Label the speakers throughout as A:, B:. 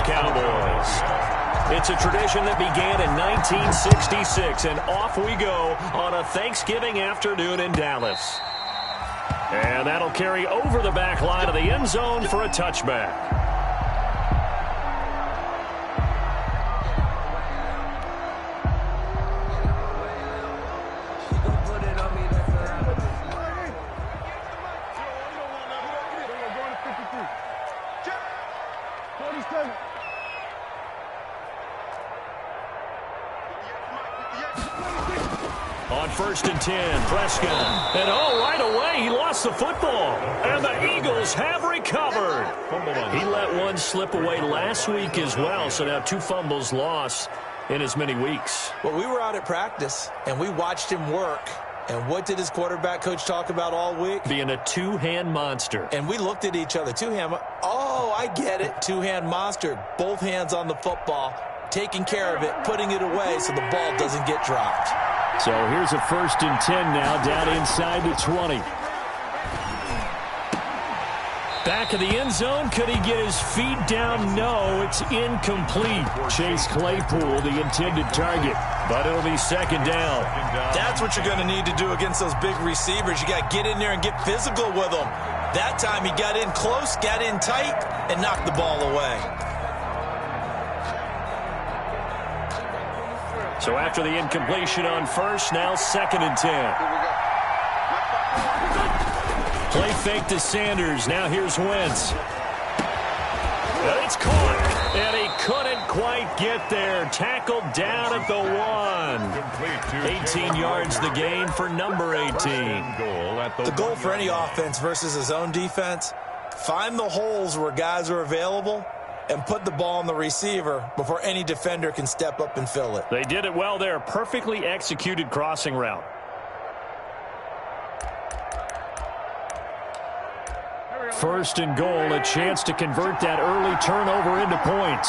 A: Cowboys. It's a tradition that began in 1966, and off we go on a Thanksgiving afternoon in Dallas. And that'll carry over the back line of the end zone for a touchback. On 1st and 10, Prescott. And right away, he lost the football. And the Eagles have recovered. He let one slip away last week as well, so now 2 fumbles lost in as many weeks.
B: Well, we were out at practice, and we watched him work. And what did his quarterback coach talk about all week?
A: Being a two-hand monster.
B: And we looked at each other. Two-hand. Oh, I get it. Two-hand monster. Both hands on the football, taking care of it, putting it away so the ball doesn't get dropped.
A: So here's a 1st and 10 now, down inside the 20. Back of the end zone. Could he get his feet down? No, it's incomplete. Chase Claypool, the intended target, but it'll be 2nd down.
B: That's what you're going to need to do against those big receivers. You got to get in there and get physical with them. That time he got in close, got in tight, and knocked the ball away.
A: So after the incompletion on 1st, now 2nd and 10. Play fake to Sanders. Now here's Wentz. It's caught, and he couldn't quite get there. Tackled down at the 1. 18 yards the gain for number 18.
B: The goal for any offense versus his own defense, find the holes where guys are available and put the ball on the receiver before any defender can step up and fill it.
A: They did it well there. Perfectly executed crossing route. First and goal, a chance to convert that early turnover into points.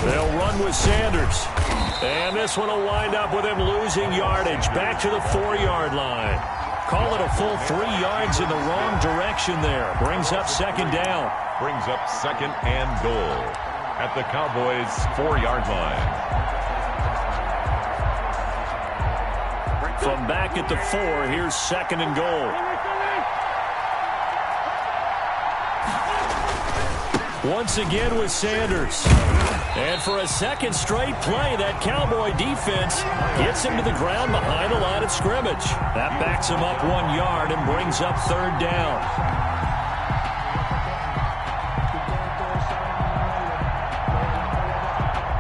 A: They'll run with Sanders. And this one will wind up with him losing yardage. Back to the 4-yard line. Call it a full 3 yards in the wrong direction there. Brings up 2nd down.
C: Brings up 2nd and goal at the Cowboys' 4-yard line.
A: From back at the 4, here's 2nd and goal. Once again with Sanders. And for a 2nd straight play, that Cowboy defense gets him to the ground behind the line of scrimmage. That backs him up 1 yard and brings up 3rd down.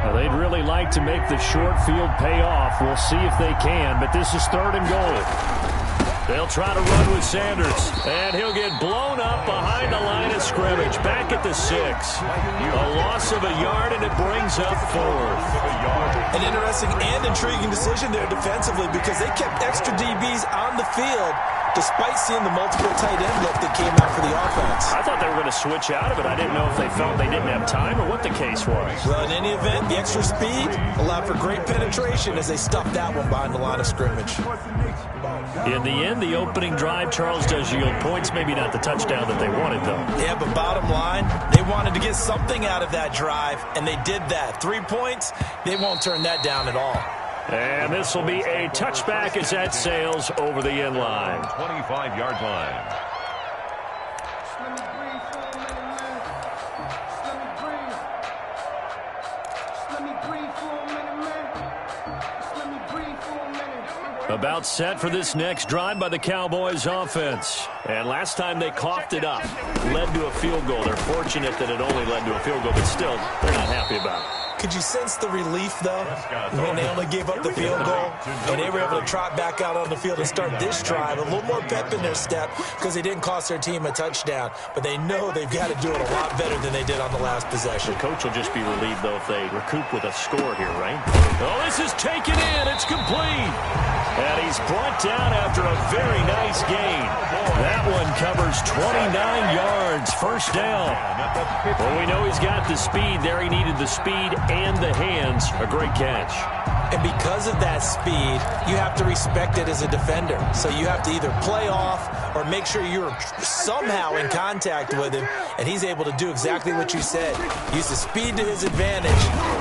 A: Well, they'd really like to make the short field pay off. We'll see if they can, but this is 3rd and goal. They'll try to run with Sanders, and he'll get blown up behind the line of scrimmage. Back at the 6. A loss of a yard, and it brings up 4th.
B: An interesting and intriguing decision there defensively because they kept extra DBs on the field despite seeing the multiple tight end look that came out for the offense.
A: I thought they were going to switch out of it. I didn't know if they felt they didn't have time or what the case was.
B: Well, in any event, the extra speed allowed for great penetration as they stuffed that one behind the line of scrimmage.
A: In the end, the opening drive, Charles, does yield points. Maybe not the touchdown that they wanted, though.
B: Yeah, but bottom line, they wanted to get something out of that drive, and they did that. 3 points, they won't turn that down at all.
A: And this will be a touchback as that sails over the end line.
C: 25-yard line. About set for this next drive by the Cowboys offense. And last time they coughed it up, led to a field goal. They're fortunate that it only led to a field goal, but still, they're not happy about it.
B: Could you sense the relief, though, when they only gave up the field goal and they were able to trot back out on the field and start this drive? A little more pep in their step because they didn't cost their team a touchdown, but they know they've got to do it a lot better than they did on the last possession.
A: The coach will just be relieved, though, if they recoup with a score here, right? Oh, this is taken in. It's complete. And he's brought down after a very nice gain. That one covers 29 yards. First down. Well, we know he's got the speed there. He needed the speed and the hands. A great catch.
B: And because of that speed, you have to respect it as a defender. So you have to either play off or make sure you're somehow in contact with him, and he's able to do exactly what you said. Use the speed to his advantage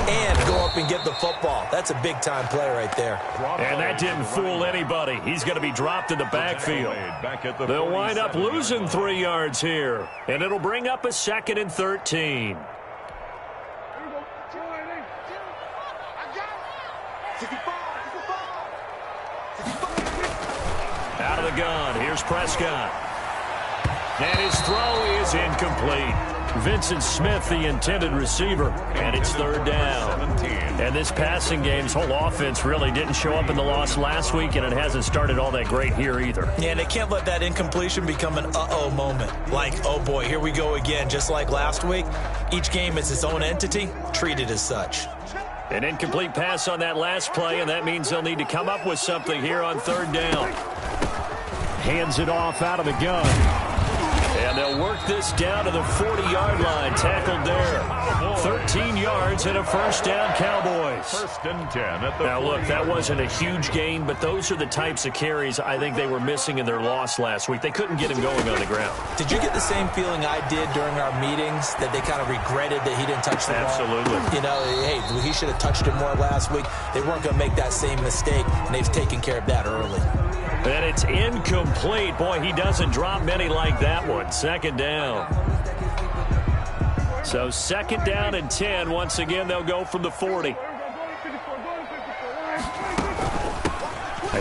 B: and go up and get the football. That's a big-time play right there.
A: And that didn't fool anybody. He's going to be dropped in the backfield. They'll wind up losing 3 yards here, and it'll bring up a 2nd and 13. Out of the gun, here's Prescott. And his throw is incomplete. Vincent Smith, the intended receiver, and it's 3rd down. And this passing game's whole offense really didn't show up in the loss last week, and it hasn't started all that great here either.
B: Yeah, and they can't let that incompletion become an uh-oh moment. Like, oh boy, here we go again, just like last week. Each game is its own entity, treated as such.
A: An incomplete pass on that last play, and that means they'll need to come up with something here on 3rd down. Hands it off out of the gun. And they'll work this down to the 40-yard line, tackled there. 13 yards and a 1st down, Cowboys.
D: 1st and 10 at the
A: Now, look, that wasn't a huge gain, but those are the types of carries I think they were missing in their loss last week. They couldn't get him going on the ground.
B: Did you get the same feeling I did during our meetings, that they kind of regretted that he didn't touch the ball?
A: Absolutely.
B: You know, hey, he should have touched it more last week. They weren't going to make that same mistake, and they've taken care of that early.
A: And it's incomplete. Boy, he doesn't drop many like that one. 2nd down. So 2nd down and 10. Once again, they'll go from the 40.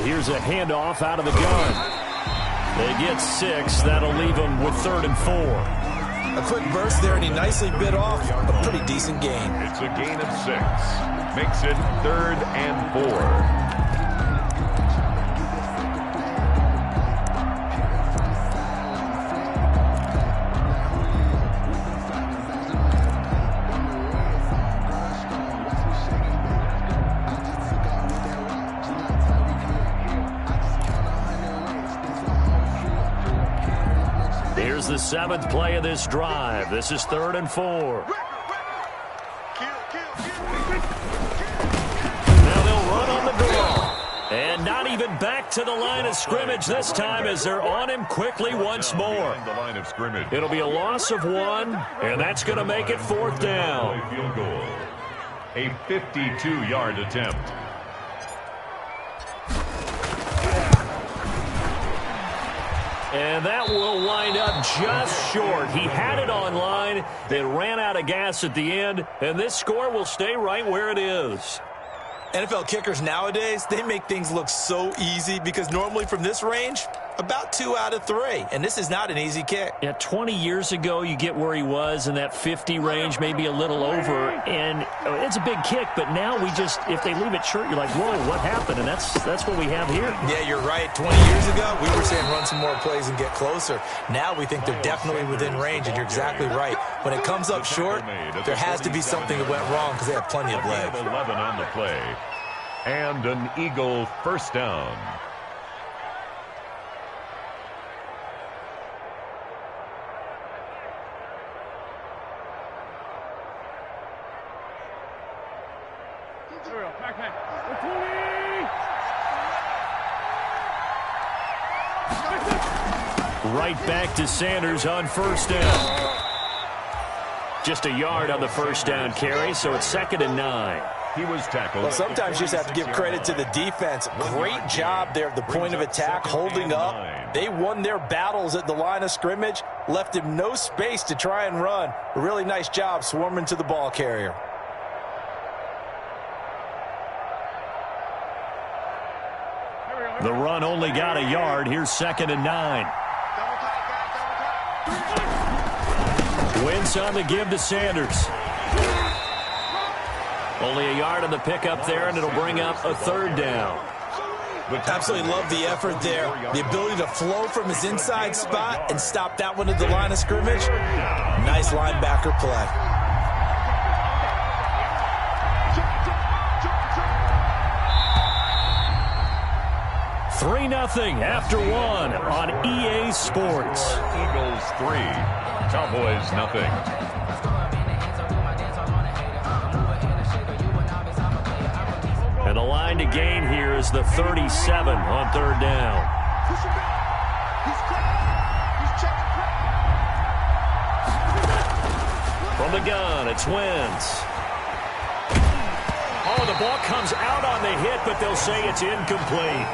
A: Here's a handoff out of the gun. They get 6. That'll leave them with 3rd and 4.
B: A quick burst there, and he nicely bit off a pretty decent gain.
D: It's a gain of 6. Makes it 3rd and 4.
A: Here's the 7th play of this drive. This is 3rd and 4. Now they'll run on the draw. And not even back to the line of scrimmage this time as they're on him quickly once more.
D: The line of scrimmage.
A: It'll be a loss of 1, and that's going to make it 4th down.
D: Field goal. A 52-yard attempt.
A: And that will wind up just short. He had it on line. It ran out of gas at the end, and this score will stay right where it is.
B: NFL kickers nowadays, they make things look so easy because normally from this range, about 2 out of 3. And this is not an easy kick.
A: Yeah, 20 years ago, you get where he was in that 50 range, maybe a little over, and it's a big kick, but now we just, if they leave it short, you're like, whoa, what happened? And that's what we have here.
B: Yeah, you're right. 20 years ago, we were saying run some more plays and get closer. Now we think they're definitely within range, and you're exactly right. When it comes up short, there has to be something that went wrong because they have plenty of legs.
D: 11 on the play. And an Eagle 1st down.
A: Right back to Sanders on 1st down. Just a yard on the 1st down carry, so it's 2nd and 9.
D: He was tackled.
B: Well, sometimes you just have to give credit to the defense. Great job there at the point of attack, holding up. They won their battles at the line of scrimmage, left him no space to try and run. A really nice job swarming to the ball carrier.
A: The run only got a yard. Here's 2nd and 9. Wentz on the give to Sanders. Only a yard on the pickup there, and it'll bring up a 3rd down.
B: Absolutely love the effort there. The ability to flow from his inside spot and stop that one at the line of scrimmage. Nice linebacker play.
A: $3-0 after 1 on EA Sports.
D: Eagles 3, Cowboys 0.
A: And the line to gain here is the 37 on third down.
E: Push him back. He's cracked. He's checking crack.
A: From the gun, it's Wentz. Oh, the ball comes out on the hit, but they'll say it's incomplete.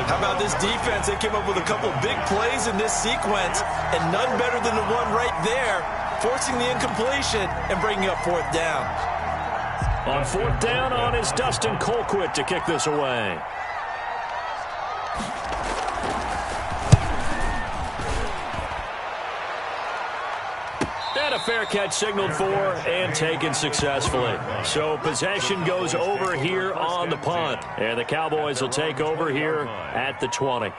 B: How about this defense? They came up with a couple of big plays in this sequence, and none better than the one right there, forcing the incompletion and bringing up fourth down.
A: On fourth down on is Dustin Colquitt to kick this away. And a fair catch signaled for and taken successfully. So possession goes over here on the punt. And the Cowboys will take over here at the 20.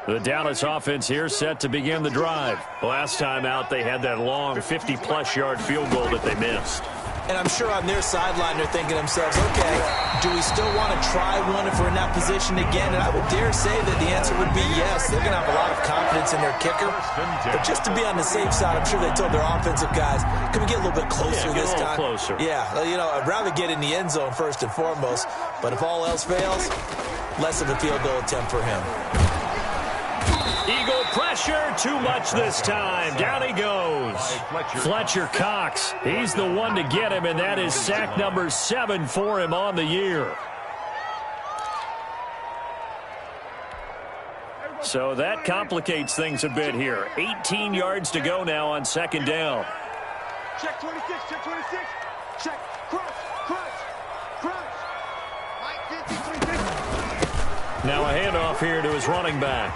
A: The Dallas offense here set to begin the drive. Last time out, they had that long 50-plus yard field goal that they missed.
B: And I'm sure on their sideline they're thinking to themselves, okay, do we still want to try one if we're in that position again? And I would dare say that the answer would be yes. They're going to have a lot of confidence in their kicker. But just to be on the safe side, I'm sure they told their offensive guys, can we get a little bit closer this time?
A: Closer.
B: Yeah, you know, I'd rather get in the end zone first and foremost. But if all else fails, less of a field goal attempt for him.
A: Eagle pressure, too much this time. Down he goes. Fletcher Cox, he's the one to get him, and that is sack number 7 for him on the year. So that complicates things a bit here. 18 yards to go now on second down.
E: Check 26, check 26. Check, crunch, crunch, crunch. Mike 50, 350.
A: Now a handoff here to his running back.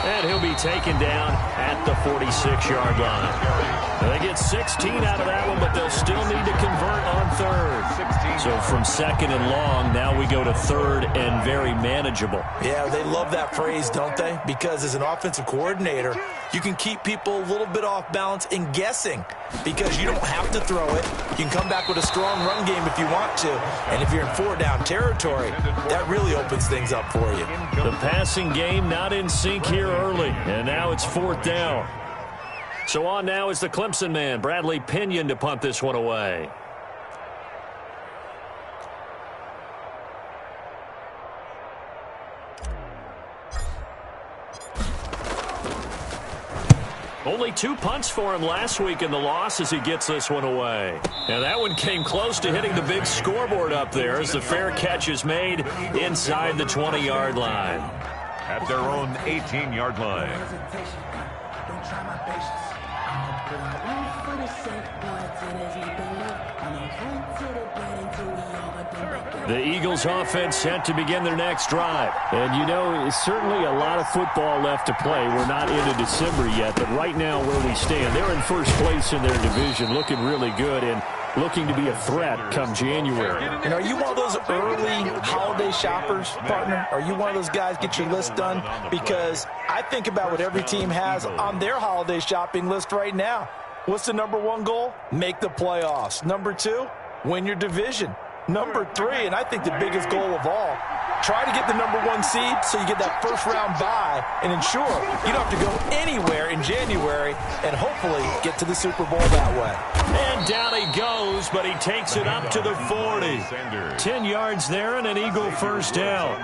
A: And he'll be taken down at the 46-yard line. Now they get 16 out of that one, but they'll still need to convert on third. So from second and long, now we go to third and very manageable.
B: Yeah, they love that phrase, don't they? Because as an offensive coordinator, you can keep people a little bit off balance and guessing because you don't have to throw it. You can come back with a strong run game if you want to. And if you're in four-down territory, that really opens things up for you.
A: The passing game not in sync here early, and now it's fourth down. So on now is the Clemson man, Bradley Pinion, to punt this one away. Only 2 punts for him last week in the loss as he gets this one away. Now that one came close to hitting the big scoreboard up there as the fair catch is made inside the 20-yard line.
D: At their own 18-yard line.
A: The Eagles offense set to begin their next drive. And you know, it's certainly a lot of football left to play. We're not into December yet, but right now where we stand, they're in first place in their division, looking really good and looking to be a threat come January.
B: And are you one of those early holiday shoppers, partner? Are you one of those guys get your list done? Because I think about what every team has on their holiday shopping list right now. What's the number 1 goal? Make the playoffs. Number 2, win your division. Number 3, and I think the biggest goal of all, try to get the number 1 seed so you get that first-round bye and ensure you don't have to go anywhere in January and hopefully get to the Super Bowl that way.
A: And down he goes, but he takes it up to the 40. 10 yards there and an Eagle first down.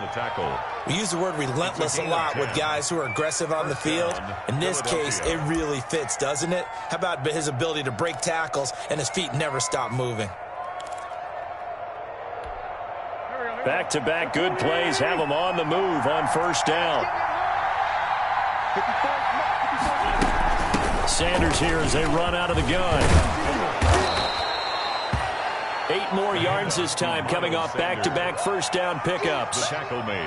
B: We use the word relentless a lot with guys who are aggressive on the field. In this case, it really fits, doesn't it? How about his ability to break tackles and his feet never stop moving?
A: Back-to-back good plays have them on the move on first down. Sanders here as they run out of the gun. 8 more yards this time coming off back-to-back first down pickups.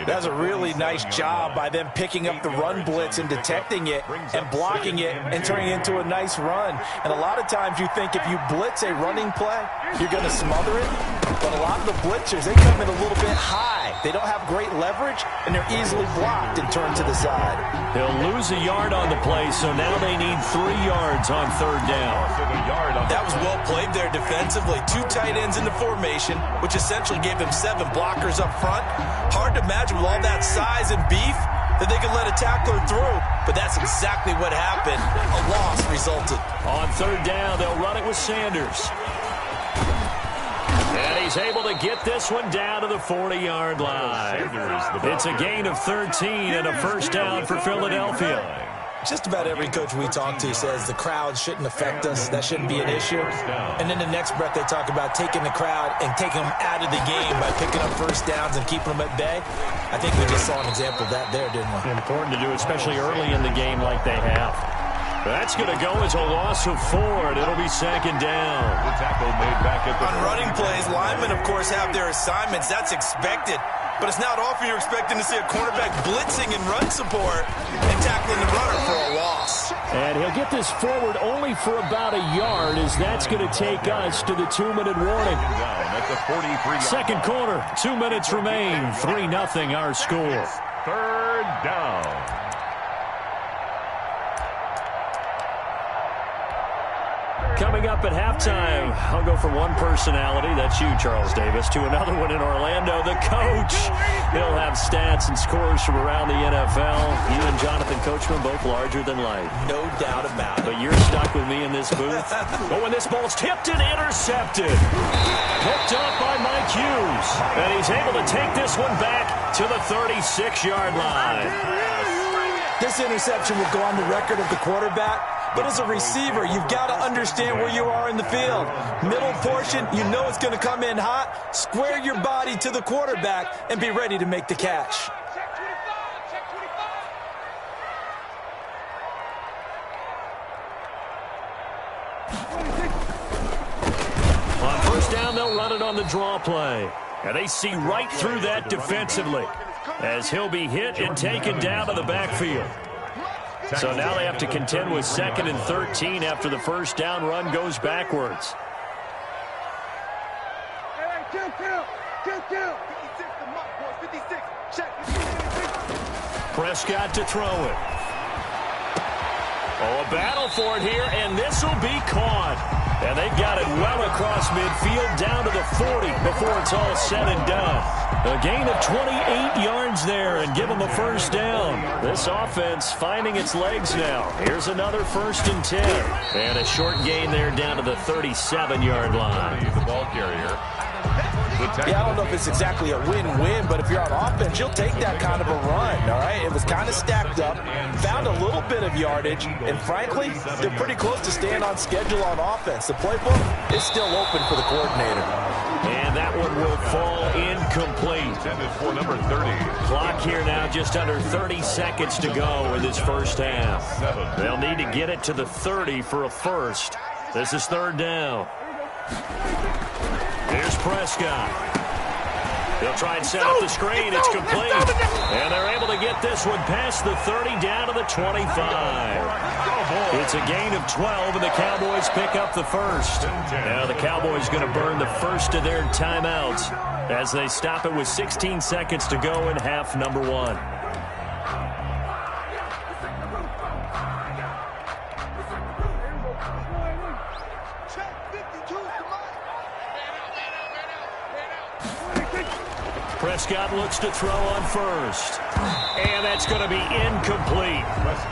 B: That's a really nice job by them picking up the run blitz and detecting it and blocking it and turning it into a nice run. And a lot of times you think if you blitz a running play, you're going to smother it. But a lot of the blitzers, they come in a little bit high. They don't have great leverage, and they're easily blocked and turned to the side.
A: They'll lose a yard on the play, so now they need 3 yards on third down.
B: That was well played there defensively. 2 tight ends in the formation, which essentially gave them 7 blockers up front. Hard to imagine with all that size and beef, that they could let a tackler through, but that's exactly what happened. A loss resulted.
C: On third down, they'll run it with Sanders. And he's able to get this one down to the 40-yard line. It's a gain of 13 and a first down for Philadelphia.
B: Just about every coach we talk to says the crowd shouldn't affect us. That shouldn't be an issue. And in the next breath, they talk about taking the crowd and taking them out of the game by picking up first downs and keeping them at bay. I think we just saw an example of that there, didn't we?
C: Important to do, especially early in the game like they have. That's going to go as a loss of 4, and it'll be second down.
D: The tackle made back at the
B: On running plays, linemen, of course, have their assignments. That's expected. But it's not often you're expecting to see a cornerback blitzing in run support and tackling the runner for a loss.
A: And he'll get this forward only for about a yard, as that's going to take us to the 2-minute warning. Second quarter, 2 minutes remain. 3-0 our score.
D: Third down.
A: Coming up at halftime, I'll go from one personality, that's you, Charles Davis, to another one in Orlando, the coach. He'll have stats and scores from around the NFL. You and Jonathan Coachman both larger than life.
B: No doubt about it.
A: But you're stuck with me in this booth. But when this ball's tipped and intercepted, picked up by Mike Hughes, and he's able to take this one back to the 36-yard line.
B: This interception will go on the record of the quarterback. But as a receiver, you've got to understand where you are in the field. Middle portion, you know it's going to come in hot. Square your body to the quarterback and be ready to make the catch.
A: On first down, they'll run it on the draw play. And they see right through that defensively, as he'll be hit and taken down to the backfield. So now they have to contend with 2nd and 13 after the first down run goes backwards. Prescott to throw it. Oh, a battle for it here, and this will be caught. And they've got it well across midfield down to the 40 before it's all said and done. A gain of 28 yards there and give them a first down. This offense finding its legs now. Here's another 1st and 10. And a short gain there down to the 37-yard line.
D: The ball carrier.
B: Yeah, I don't know if it's exactly a win-win, but if you're on offense, you'll take that kind of a run, all right? It was kind of stacked up, found a little bit of yardage, and frankly, they're pretty close to staying on schedule on offense. The playbook is still open for the coordinator.
A: And that one will fall incomplete.
D: Intended for number 30.
A: Clock here now, just under 30 seconds to go in this first half. They'll need to get it to the 30 for a first. This is third down. Here's Prescott. He'll try and set up the screen. It's complete. And they're able to get this one past the 30 down to the 25. It's a gain of 12, and the Cowboys pick up the first. Now the Cowboys going to burn the first of their timeouts as they stop it with 16 seconds to go in half number 1. Prescott looks to throw on first. And that's going to be incomplete.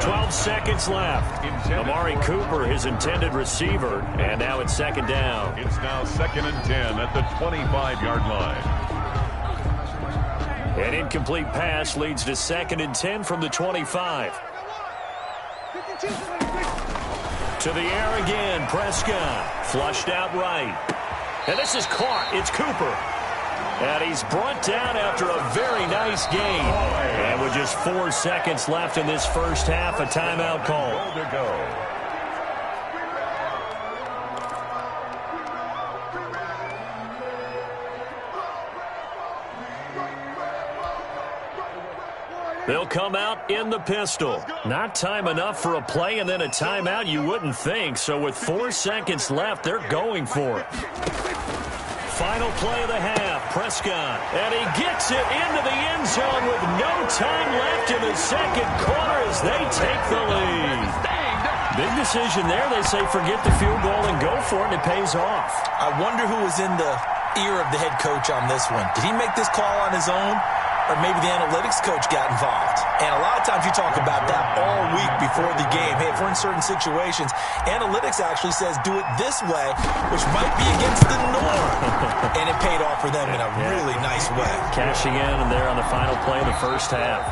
A: 12 seconds left. Amari Cooper, his intended receiver. And now it's second down.
D: It's now 2nd and 10 at the 25-yard line.
A: An incomplete pass leads to 2nd and 10 from the 25. To the air again, Prescott. Flushed out right. And this is caught. It's Cooper. And he's brought down after a very nice gain. And with just 4 seconds left in this first half, a timeout call.
D: To go.
A: They'll come out in the pistol. Not time enough for a play and then a timeout, you wouldn't think. So with 4 seconds left, they're going for it. Final play of the half, Prescott. And he gets it into the end zone with no time left in the second quarter as they take the lead. Big decision there. They say forget the field goal and go for it, and it pays off.
B: I wonder who was in the ear of the head coach on this one. Did he make this call on his own? or maybe the analytics coach got involved. And a lot of times you talk about that all week before the game. Hey, if we're in certain situations, analytics actually says do it this way, which might be against the norm. And it paid off for them in a really nice way.
A: Cashing in and there on the final play of the first half.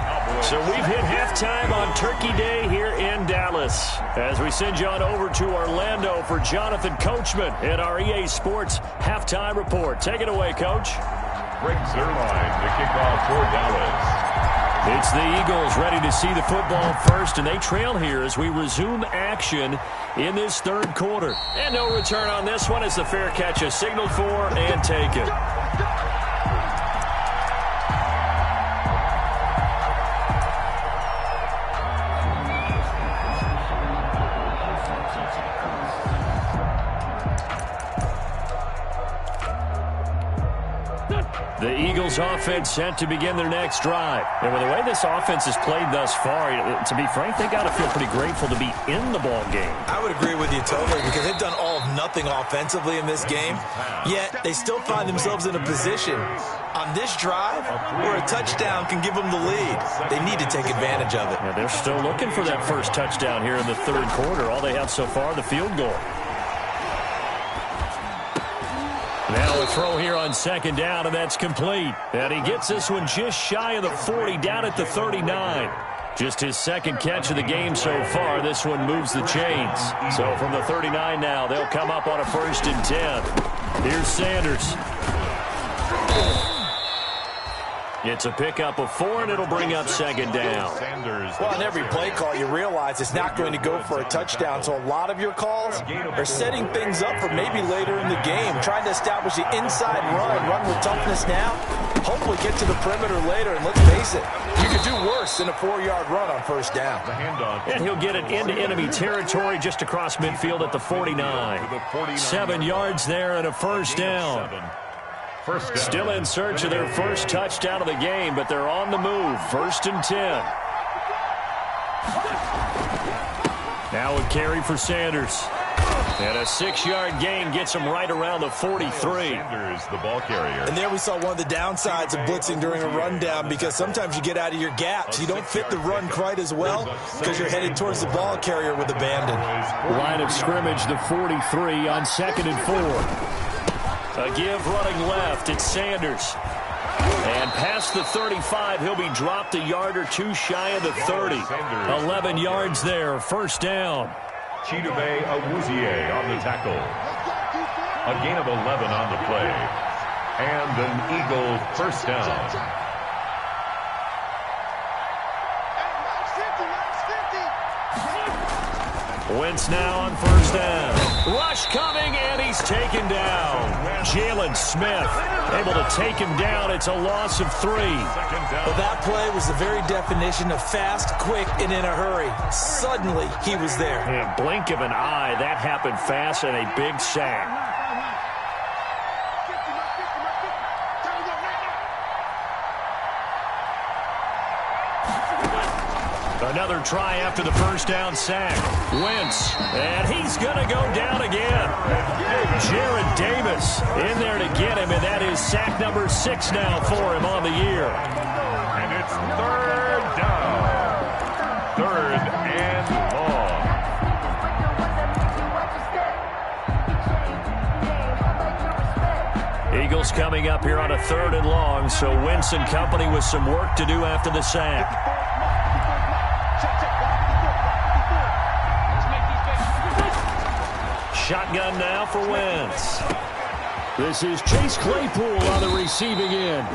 A: So we've hit halftime on Turkey Day here in Dallas. As we send you on over to Orlando for Jonathan Coachman in our EA Sports Halftime Report. Take it away, Coach.
D: Greg Zuerlein to kick off for Dallas.
A: It's the Eagles ready to see the football first, and they trail here as we resume action in this third quarter. And no return on this one as the fair catch is signaled for and taken. The Eagles offense set to begin their next drive. And with the way this offense has played thus far, to be frank, they got to feel pretty grateful to be in the ball game.
B: I would agree with you totally because they've done all of nothing offensively in this game, yet they still find themselves in a position on this drive where a touchdown can give them the lead. They need to take advantage of it.
A: Yeah, they're still looking for that first touchdown here in the third quarter. All they have so far, the field goal. Now a throw here on second down, and that's complete. And he gets this one just shy of the 40, down at the 39. Just his second catch of the game so far. This one moves the chains. So from the 39 now, they'll come up on a 1st and 10. Here's Sanders. It's a pickup of 4, and it'll bring up second down.
B: Well, in every play call, you realize it's not going to go for a touchdown. So a lot of your calls are setting things up for maybe later in the game, trying to establish the inside run with toughness now, hopefully get to the perimeter later. And let's face it, you could do worse than a 4-yard run on first down.
A: And he'll get it into enemy territory just across midfield at the 49. 7 yards there and a first down. Still in search of their first touchdown of the game, but they're on the move. 1st and 10. Now a carry for Sanders. And a 6-yard gain gets him right around the 43.
D: Sanders, the ball carrier.
B: And there we saw one of the downsides of blitzing during a rundown because sometimes you get out of your gaps. You don't fit the run quite as well because you're headed towards the ball carrier with abandon.
A: Line of scrimmage, the 43 on 2nd and 4. A give running left. It's Sanders. And past the 35, he'll be dropped a yard or two shy of the 30. 11 yards there. First down.
D: Chidobe Awuzie on the tackle. A gain of 11 on the play. And an Eagle first down.
A: Wentz now on first down. Rush coming, and he's taken down. Jalen Smith able to take him down. It's a loss of 3.
B: Well, that play was the very definition of fast, quick, and in a hurry. Suddenly, he was there.
A: And blink of an eye, that happened fast and a big sack. Another try after the first down sack. Wentz, and he's going to go down again. Jared Davis in there to get him, and that is sack number 6 now for him on the year.
D: And it's 3rd down. 3rd and long.
A: Eagles coming up here on a 3rd and long, so Wentz and company with some work to do after the sack. Shotgun now for Wentz. This is Chase Claypool on the receiving end.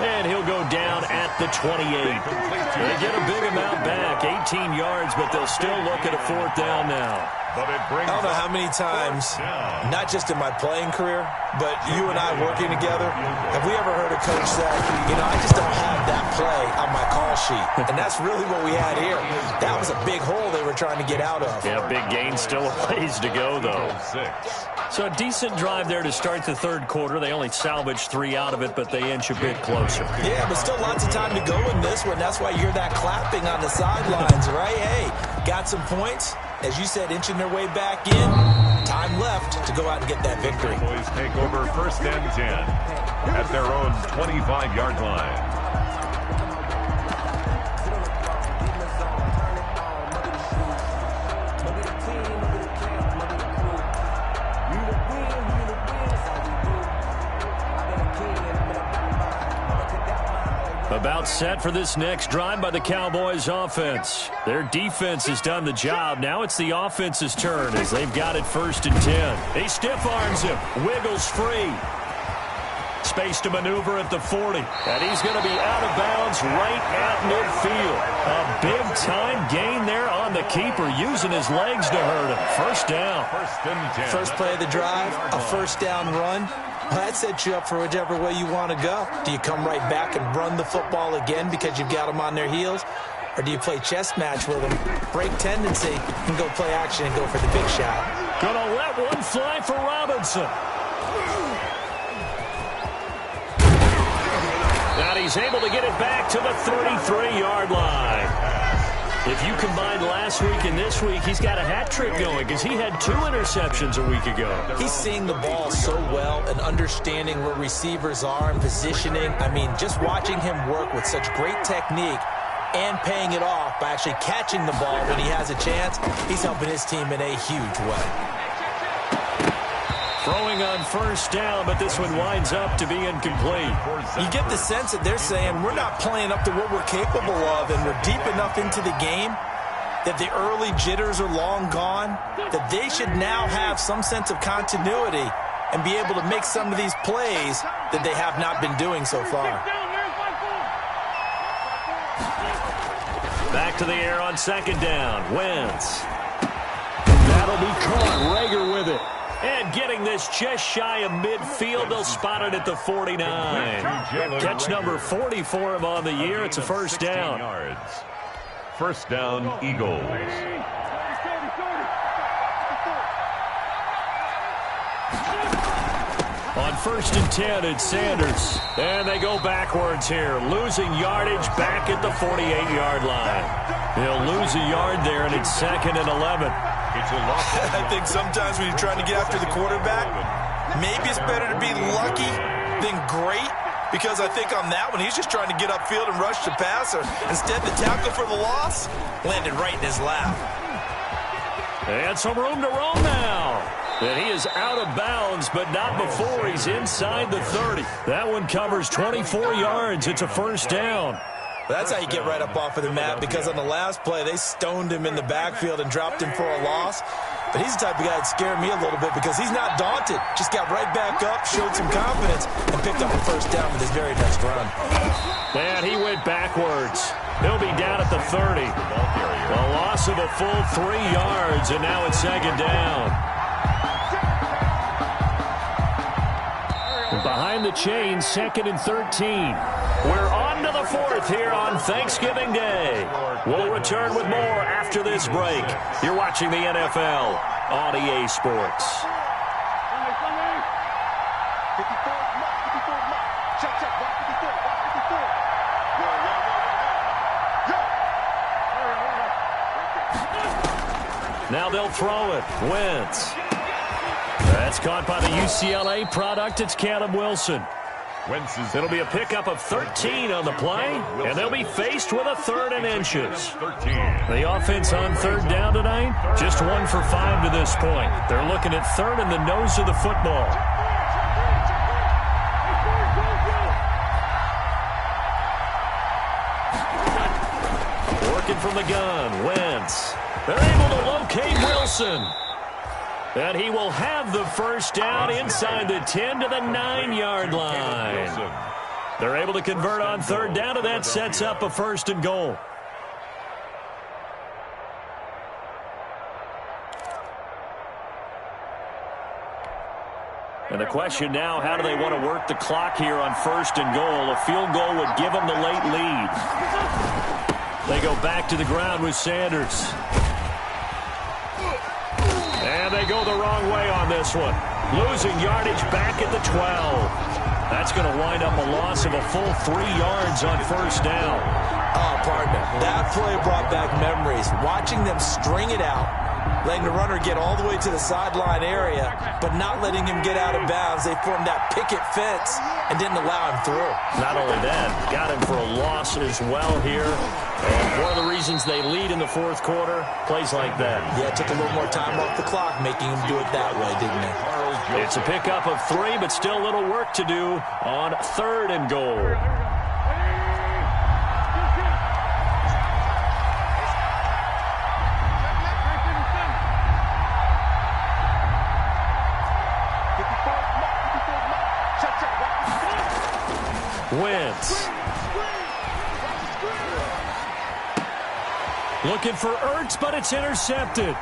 A: And he'll go down at the 28. They get a big amount back, 18 yards, but they'll still look at a 4th down now.
B: I don't know how many times, not just in my playing career, but you and I working together, have we ever heard a coach say, I just don't have that play on my call sheet. And that's really what we had here. That was a big hole they were trying to get out of.
A: Yeah, big gain, still a ways to go, though. So a decent drive there to start the third quarter. They only salvaged 3 out of it, but they inch a bit closer.
B: Yeah, but still lots of time to go in this one. That's why you hear that clapping on the sidelines, right? Hey, got some points. As you said, inching their way back in. Time left to go out and get that victory.
D: Boys take over 1st and 10 at their own 25-yard line.
A: About set for this next drive by the Cowboys offense. Their defense has done the job. Now it's the offense's turn as they've got it 1st and 10. He stiff arms him. Wiggles free. Space to maneuver at the 40. And he's going to be out of bounds right at midfield. A big-time gain there on the keeper, using his legs to hurt him. 1st down.
D: 1st and 10.
B: First play of the drive, a 1st down run. Well, that sets you up for whichever way you want to go. Do you come right back and run the football again because you've got them on their heels? Or do you play chess match with them, break tendency, and go play action and go for the big shot?
A: Gonna let one fly for Robinson. And he's able to get it back to the 33-yard line. If you combine last week and this week, he's got a hat trick going because he had 2 interceptions a week ago.
B: He's seeing the ball so well and understanding where receivers are and positioning. I mean, just watching him work with such great technique and paying it off by actually catching the ball when he has a chance, he's helping his team in a huge way.
A: Throwing on 1st down, but this one winds up to be incomplete.
B: You get the sense that they're saying we're not playing up to what we're capable of, and we're deep enough into the game that the early jitters are long gone, that they should now have some sense of continuity and be able to make some of these plays that they have not been doing so far.
A: Back to the air on 2nd down. Wentz. That'll be caught. Rager with it. And getting this just shy of midfield, they'll spot it at the 49. Catch number 40 for him on the year. It's a 1st down.
D: 1st down, Eagles.
A: On 1st and 10, it's Sanders. And they go backwards here, losing yardage back at the 48-yard line. They'll lose a yard there, and it's 2nd and 11.
B: I think sometimes when you're trying to get after the quarterback, maybe it's better to be lucky than great, because I think on that one, he's just trying to get upfield and rush the passer. Instead, the tackle for the loss landed right in his lap.
A: And some room to roam now. And he is out of bounds, but not before he's inside the 30. That one covers 24 yards. It's a 1st down.
B: That's how you get right up off of the mat, because on the last play, they stoned him in the backfield and dropped him for a loss. But he's the type of guy that scared me a little bit because he's not daunted. Just got right back up, showed some confidence, and picked up a 1st down with his very next run.
A: And he went backwards. He'll be down at the 30. A loss of a full 3 yards, and now it's 2nd down. Behind the chains, 2nd and 13. We're on to the 4th here on Thanksgiving Day. We'll return with more after this break. You're watching the NFL on EA Sports. Now they'll throw it. Wentz. That's caught by the UCLA product. It's Caleb Wilson. It'll be a pickup of 13 on the play, and they'll be faced with a 3rd and inches. The offense on 3rd down tonight, just 1 for 5 to this point. They're looking at 3rd in the nose of the football. Working from the gun, Wentz. They're able to locate Wilson. And he will have the 1st down inside the 10 to the 9-yard line. They're able to convert on 3rd down, and that sets up a 1st and goal. And the question now, how do they want to work the clock here on 1st and goal? A field goal would give them the late lead. They go back to the ground with Sanders. And they go the wrong way on this one. Losing yardage back at the 12. That's going to wind up a loss of a full 3 yards on 1st down.
B: Oh, partner, that play brought back memories. Watching them string it out, letting the runner get all the way to the sideline area, but not letting him get out of bounds. They formed that picket fence and didn't allow him through.
A: Not only that, got him for a loss as well here. And one of the reasons they lead in the 4th quarter, plays like that.
B: Yeah, it took a little more time off the clock, making him do it that way, didn't it?
A: It's a pickup of 3, but still a little work to do on 3rd and goal. Looking for Ertz, but it's intercepted.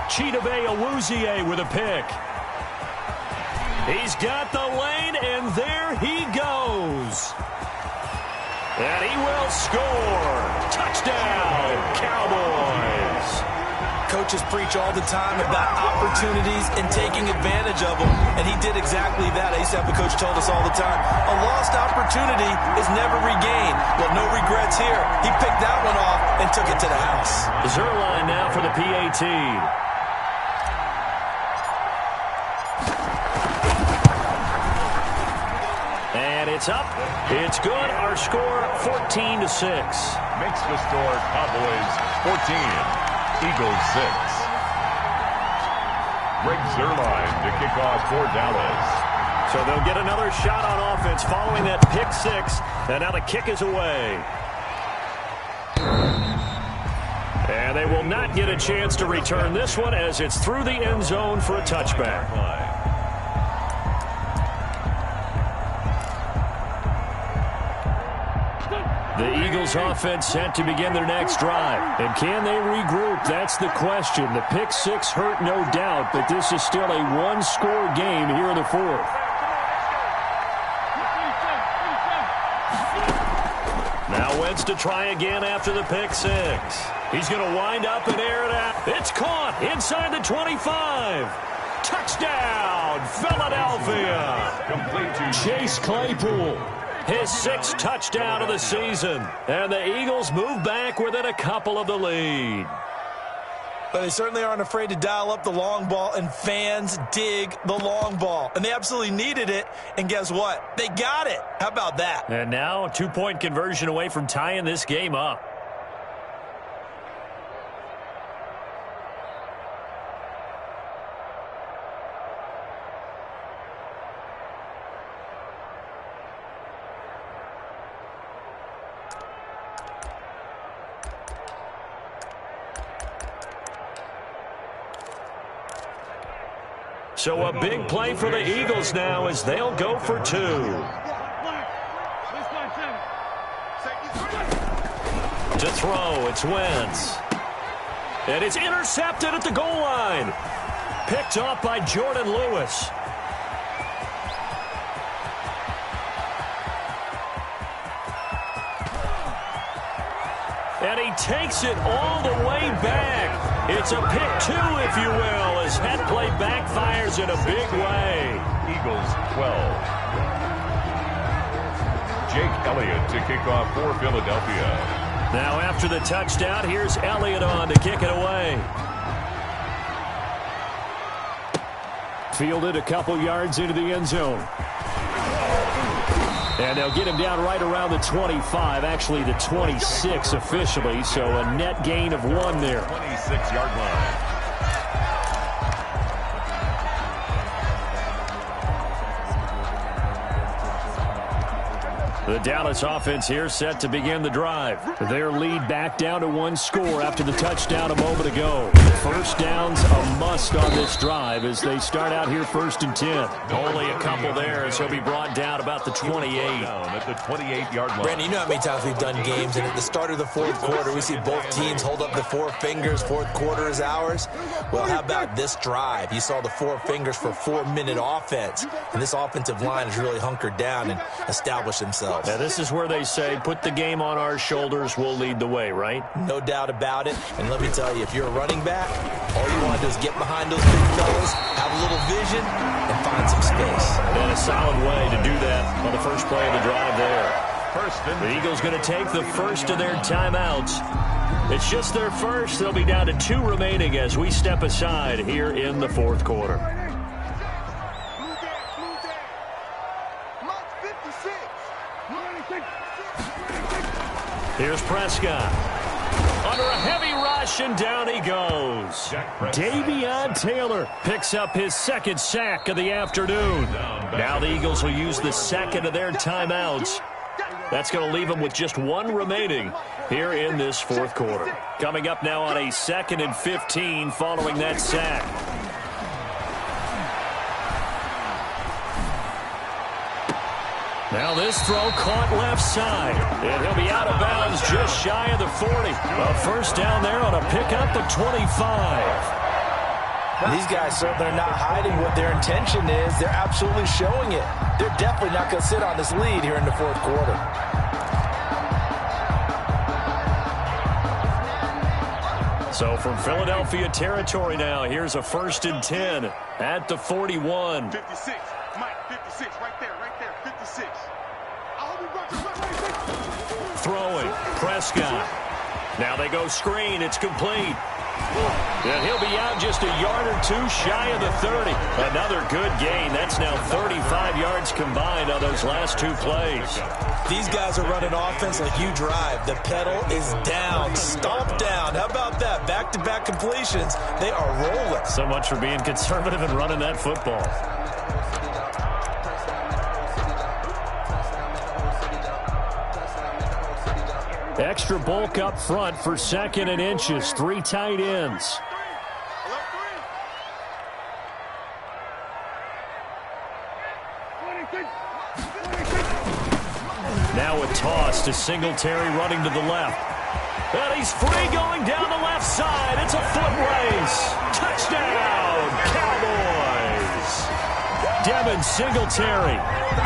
A: Chidobe Awuzie with a pick. He's got the lane, and there he goes. And he will score. Touchdown, Cowboys.
B: Coaches preach all the time about opportunities and taking advantage of them, and he did exactly that. I used to have a coach told us all the time, a lost opportunity is never regained. Well, no regrets here. He picked that one off and took it to the house.
A: Zerline now for the PAT. And it's up. It's good. Our score, 14-6.
D: Makes the score Cowboys 14. Eagles 6. Greg Zerline to kick off for Dallas.
A: So they'll get another shot on offense following that pick six. And now the kick is away. And they will not get a chance to return this one as it's through the end zone for a touchback. The Eagles offense set to begin their next drive. And can they regroup? That's the question. The pick six hurt, no doubt, but this is still a one-score game here in the fourth. Now Wentz to try again after the pick six. He's going to wind up and air it out. It's caught inside the 25. Touchdown, Philadelphia.
D: Complete to
A: Chase Claypool. His sixth touchdown of the season. And the Eagles move back within a couple of the lead.
B: But they certainly aren't afraid to dial up the long ball, and fans dig the long ball. And they absolutely needed it, and guess what? They got it. How about that?
A: And now a two-point conversion away from tying this game up. So a big play for the Eagles now as they'll go for two. To throw, it's Wentz. And it's intercepted at the goal line. Picked off by Jordan Lewis. And he takes it all the way back. It's a pick two, if you will, as head play backfires in a big way.
D: Eagles 12. Jake Elliott to kick off for Philadelphia.
A: Now after the touchdown, here's Elliott on to kick it away. Fielded a couple yards into the end zone. And they'll get him down right around the 25, actually the 26 officially, so a net gain of 1 there.
D: 26-yard line.
A: The Dallas offense here set to begin the drive. Their lead back down to 1 score after the touchdown a moment ago. First down's a must on this drive as they start out here 1st and 10. Only a couple there as he'll be brought down about the 28.
D: Down at the 28-yard line.
B: Brandon, you know how many times we've done games, and at the start of the fourth quarter, we see both teams hold up the 4 fingers, fourth quarter is ours. Well, how about this drive? You saw the 4 fingers for 4-minute offense, and this offensive line has really hunkered down and established themselves.
A: Now, this is where they say, put the game on our shoulders, we'll lead the way, right?
B: No doubt about it. And let me tell you, if you're a running back, all you want to do is get behind those big fellas, have a little vision, and find some space.
A: And a solid way to do that on the first play of the drive there. The Eagles going to take the first of their timeouts. It's just their first. They'll be down to 2 remaining as we step aside here in the fourth quarter. Here's Prescott. Under a heavy rush, and down he goes. Davion Taylor picks up his 2nd sack of the afternoon. Now the Eagles will use the 2nd of their timeouts. That's going to leave them with just 1 remaining here in this fourth quarter. Coming up now on a 2nd and 15 following that sack. Now this throw caught left side. And he'll be out of bounds just shy of the 40. A first down there on a pickup of 25.
B: These guys certainly are not hiding what their intention is. They're absolutely showing it. They're definitely not going to sit on this lead here in the fourth quarter.
A: So from Philadelphia territory now, here's a 1st and 10 at the 41.
E: 56, Mike, 56, right there, 56.
A: Throwing, Prescott. Now they go screen, it's complete. And he'll be out just a yard or two shy of the 30. Another good gain. That's now 35 yards combined on those last two plays.
B: These guys are running offense like you drive. The pedal is down, stomp down. How about that? Back-to-back completions. They are rolling.
A: So much for being conservative and running that football. Extra bulk up front for 2nd and inches. 3 tight ends. Now a toss to Singletary running to the left. And he's free going down the left side. It's a foot race. Touchdown, Cowboys. Devin Singletary,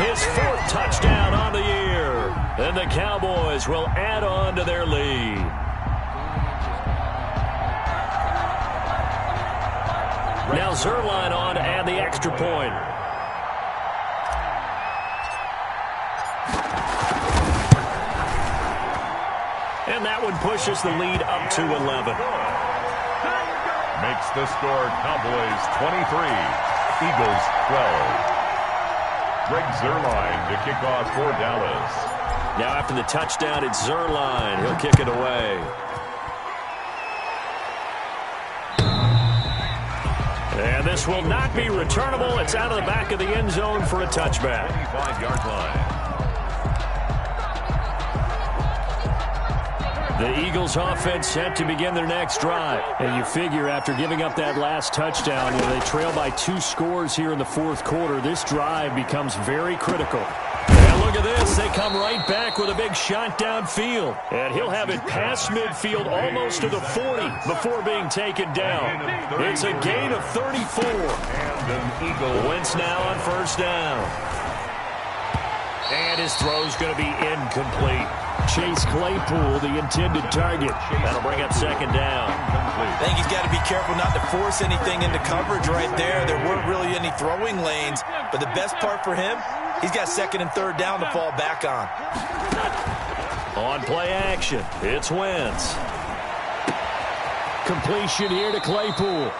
A: his 4th touchdown on the year. And the Cowboys will add on to their lead. Now Zerline on to add the extra point. And that one pushes the lead up to 11.
D: Makes the score Cowboys 23, Eagles 12. Greg Zerline to kick off for Dallas.
A: Now after the touchdown, it's Zerline. He'll kick it away. And this will not be returnable. It's out of the back of the end zone for a touchback.
D: 25-yard line.
A: The Eagles offense set to begin their next drive. And you figure after giving up that last touchdown, they trail by 2 scores here in the fourth quarter. This drive becomes very critical. And look at this. They come right back with a big shot downfield. And he'll have it past midfield almost to the 40 before being taken down. It's a gain of 34.
D: And an Eagle.
A: Wentz now on first down. And his throw's going to be incomplete. Chase Claypool, the intended target. That'll bring up 2nd down.
B: I think he's got to be careful not to force anything into coverage right there. There weren't really any throwing lanes. But the best part for him, he's got 2nd and 3rd down to fall back on.
A: On play action, it's Wentz. Completion here to Claypool.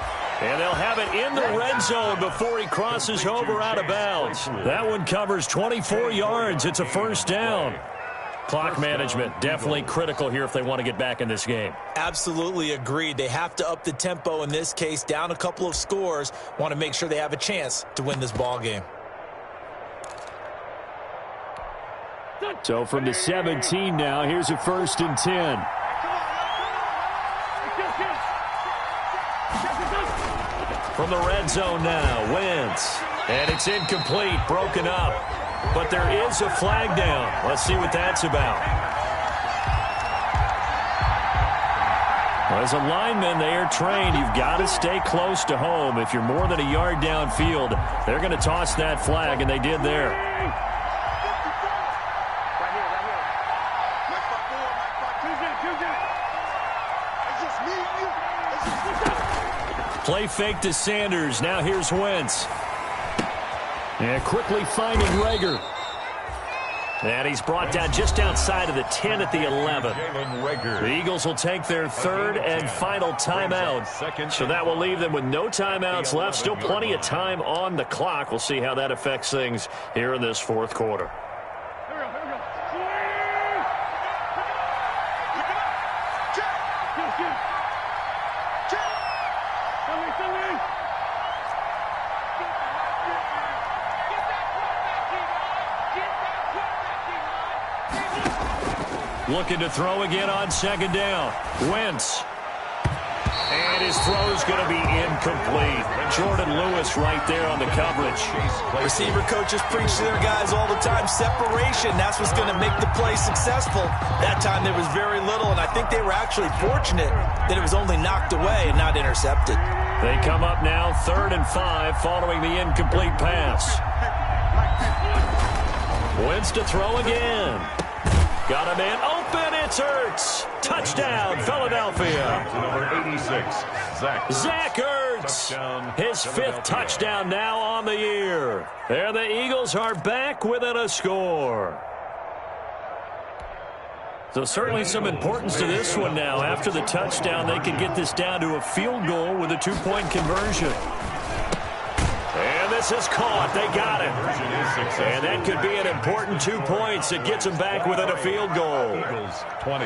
A: And they'll have it in the red zone before he crosses over out of bounds. That one covers 24 yards. It's a first down. Clock management definitely critical here if they want to get back in this game.
B: Absolutely agreed. They have to up the tempo in this case, down a couple of scores. Want to make sure they have a chance to win this ball game.
A: So from the 17 now, here's a 1st and 10. From the red zone now, Wentz. And it's incomplete, broken up. But there is a flag down. Let's see what that's about. Well, as a lineman, they are trained. You've got to stay close to home. If you're more than a yard downfield, they're going to toss that flag, and they did there. Play fake to Sanders. Now here's Wentz. And quickly finding Rager. And he's brought down just outside of the 10 at the 11. The Eagles will take their 3rd and final timeout. So that will leave them with no timeouts left. Still plenty of time on the clock. We'll see how that affects things here in this fourth quarter. Looking to throw again on 2nd down. Wentz. And his throw's going to be incomplete. Jordan Lewis right there on the coverage.
B: Receiver coaches preach to their guys all the time. Separation, that's what's going to make the play successful. That time there was very little, and I think they were actually fortunate that it was only knocked away and not intercepted.
A: They come up now 3rd and 5 following the incomplete pass. Wentz to throw again. Got a man open. It's Ertz. Touchdown, Philadelphia.
D: Number 86,
A: Zach Ertz. His 5th touchdown now on the year. There the Eagles are back within a score. So certainly some importance to this one now. After the touchdown, they can get this down to a field goal with a 2-point conversion. And this is caught. They got it. And that could be an important 2 points. It gets them back within a field goal.
D: Eagles 20.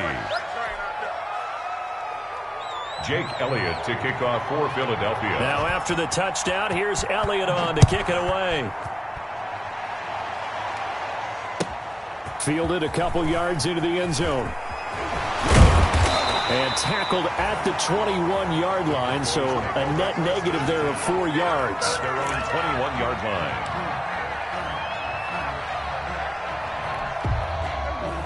D: Jake Elliott to kick off for Philadelphia.
A: Now after the touchdown, here's Elliott on to kick it away. Fielded a couple yards into the end zone. And tackled at the 21-yard line, so a net negative there of 4 yards.
D: Their own 21-yard line.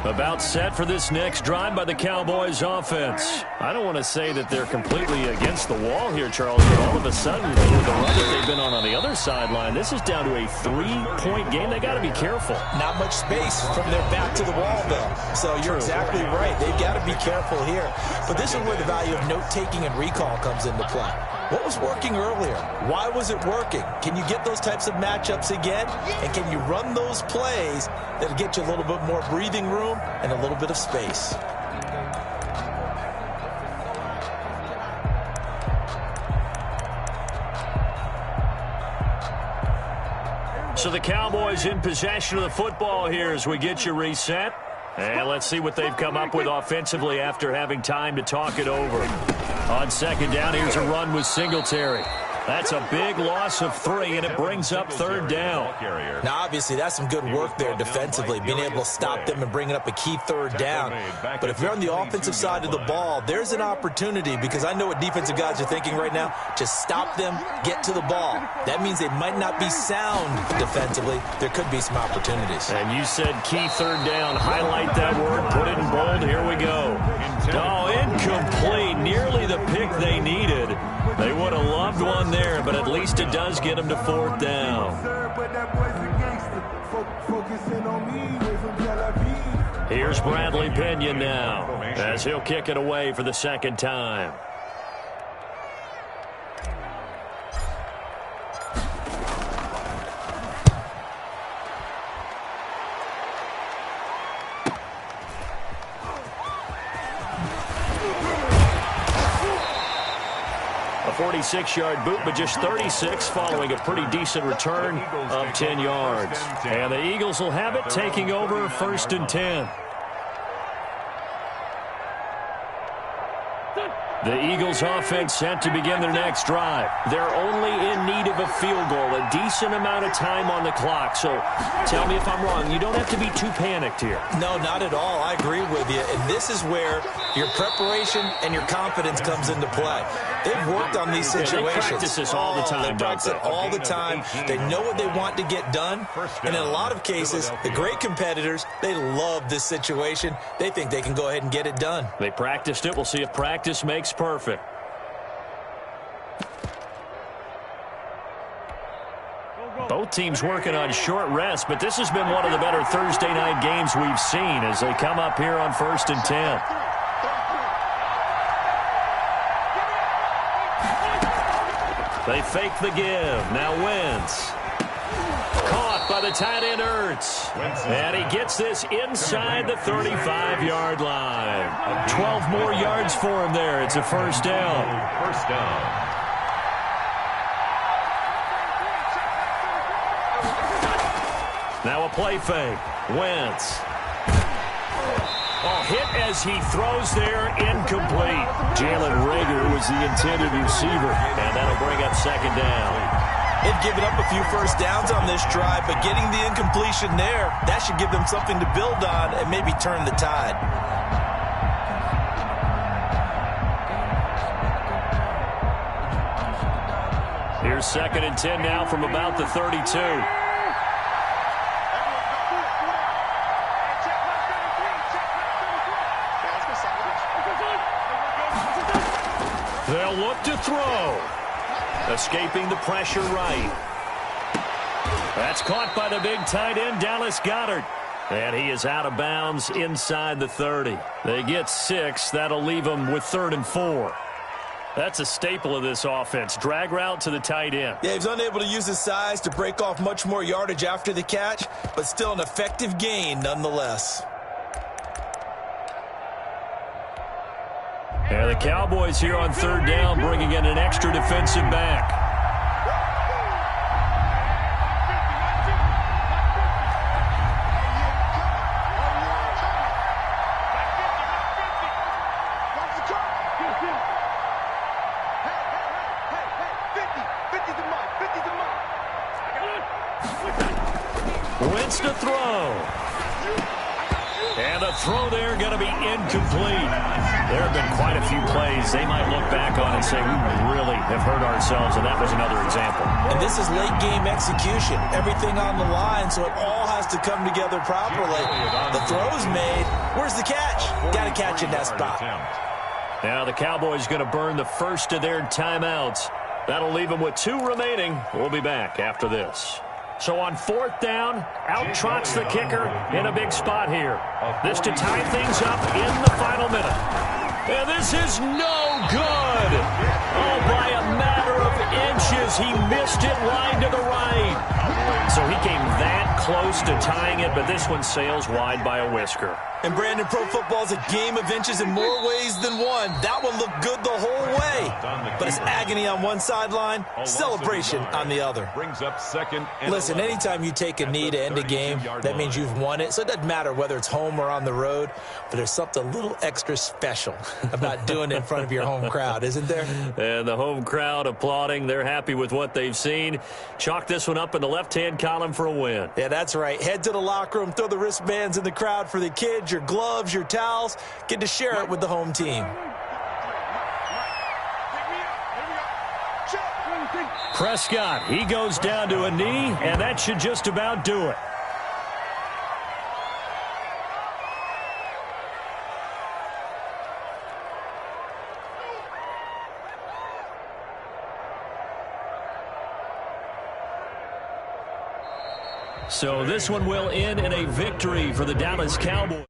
A: About set for this next drive by the Cowboys offense. I don't want to say that they're completely against the wall here, Charles, but all of a sudden, with the run that they've been on the other sideline, this is down to a 3-point game. They got to be careful.
B: Not much space from their back to the wall, though. So you're exactly right. They've got to be careful here. But this is where the value of note-taking and recall comes into play. What was working earlier? Why was it working? Can you get those types of matchups again? And can you run those plays that'll get you a little bit more breathing room and a little bit of space?
A: So the Cowboys in possession of the football here as we get you reset. And let's see what they've come up with offensively after having time to talk it over. On 2nd down, here's a run with Singletary. That's a big loss of 3, and it brings up 3rd down.
B: Now, obviously, that's some good work there defensively, being able to stop them and bringing up a key 3rd down. But if you're on the offensive side of the ball, there's an opportunity, because I know what defensive guys are thinking right now. Just stop them, get to the ball. That means they might not be sound defensively. There could be some opportunities.
A: And you said key 3rd down. Highlight that word, put it in bold. Here we go. Oh, incomplete. Nearly the pick they needed. They would have loved one there, but at least it does get them to 4th down. Here's Bradley Pinion now, as he'll kick it away for the 2nd time. A 46-yard boot, but just 36 following a pretty decent return of 10 yards. And the Eagles will have it, taking over 1st and 10. The Eagles offense set to begin their next drive. They're only in need of a field goal, a decent amount of time on the clock. So tell me if I'm wrong. You don't have to be too panicked here.
B: No, not at all. I agree with you. And this is where your preparation and your confidence comes into play. They've worked on these situations.
A: They practice this all the time.
B: They practice it all the time. They know what they want to get done. And in a lot of cases, the great competitors, they love this situation. They think they can go ahead and get it done.
A: They practiced it. We'll see if practice makes perfect. Both teams working on short rest, but this has been one of the better Thursday night games we've seen as they come up here on 1st and 10. They fake the give. Now Wentz. Caught by the tight end Ertz. And he gets this inside the 35-yard line. 12 more yards for him there. It's a 1st down.
D: 1st down.
A: Now a play fake. Wentz. Oh, hit as he throws there, incomplete. Jalen Reagor was the intended receiver, and that'll bring up 2nd down.
B: They've given up a few 1st downs on this drive, but getting the incompletion there, that should give them something to build on and maybe turn the tide.
A: They're 2nd and 10 now from about the 32. They'll look to throw. Escaping the pressure right. That's caught by the big tight end, Dallas Goedert. And he is out of bounds inside the 30. They get 6. That'll leave them with 3rd and 4. That's a staple of this offense. Drag route to the tight end.
B: Yeah, he's unable to use his size to break off much more yardage after the catch, but still an effective gain nonetheless.
A: And the Cowboys here on 3rd down, bringing in an extra defensive back. Wentz to throw. And the throw there going to be incomplete. There have been quite a few plays they might look back on and say, we really have hurt ourselves, and that was another example.
B: And this is late-game execution. Everything on the line, so it all has to come together properly. The throw's made. Where's the catch? Got to catch in that spot.
A: Now the Cowboys going to burn the first of their timeouts. That'll leave them with 2 remaining. We'll be back after this. So on 4th down, out trots the kicker in a big spot here. This to tie things up in the final minute. And this is no good. Oh, by a matter of inches, he missed it line to the right. So he came that close to tying it, but this one sails wide by a whisker.
B: And Brandon, pro football is a game of inches in more ways than one. That one looked good the whole way. But it's agony on one sideline, celebration on the other.
D: Brings up 2nd and
B: Listen,
D: 11.
B: anytime you take a knee to end a game, that means you've won it. So it doesn't matter whether it's home or on the road, but there's something a little extra special about doing it in front of your home crowd, isn't there?
A: And the home crowd applauding. They're happy with what they've seen. Chalk this one up in the left-hand column for a win.
B: Yeah, that's right. Head to the locker room, throw the wristbands in the crowd for the kids, your gloves, your towels. Get to share it with the home team.
A: Prescott, he goes down to a knee, and that should just about do it. So this one will end in a victory for the Dallas Cowboys.